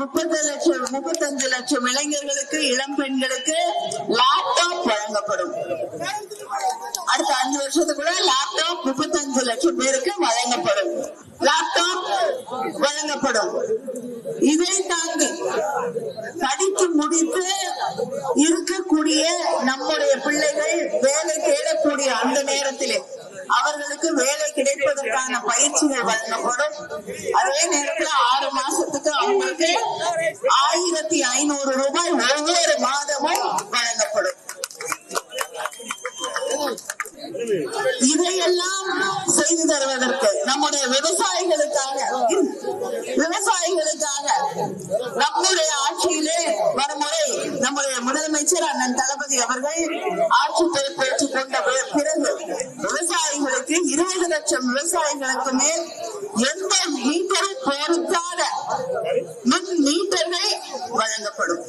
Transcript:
35 லட்சம் இளைஞர்களுக்கு, இளம் பெண்களுக்கு லேப்டாப் வழங்கப்படும். அடுத்த 5 வருஷத்துக்குள்ள லேப்டாப் 35 லட்சம் பேருக்கு வழங்கப்படும். லேப்டாப் வழங்கப்படும். இதை தாண்டி படித்து முடித்து இருக்கக்கூடிய நம்முடைய பிள்ளைகள் வேலை தேடக்கூடிய அந்த நேரத்திலே அவர்களுக்கு வேலை கிடைப்பதற்கான பயிற்சிகள் வழங்கப்படும். அதே நேரத்தில் 6 மாசத்துக்கு அவங்களுக்கு 1500 ரூபாய் ஒவ்வொரு மாதமும் வழங்கப்படும். இதையெல்லாம் செய்து தருவதற்கு நம்முடைய விவசாயிகளுக்காக நம்முடைய ஆட்சியிலே வருமுறை நம்முடைய முதலமைச்சர் அண்ணன் தளபதி அவர்கள் ஆட்சி பொறுப்பேற்றுக் கொண்ட பிறகு விவசாயிகளுக்கு 20 லட்சம் விவசாயிகளுக்கு மேல் எந்த மீட்டரும் பொருத்தாத மின் மீட்டர்கள் வழங்கப்படும்.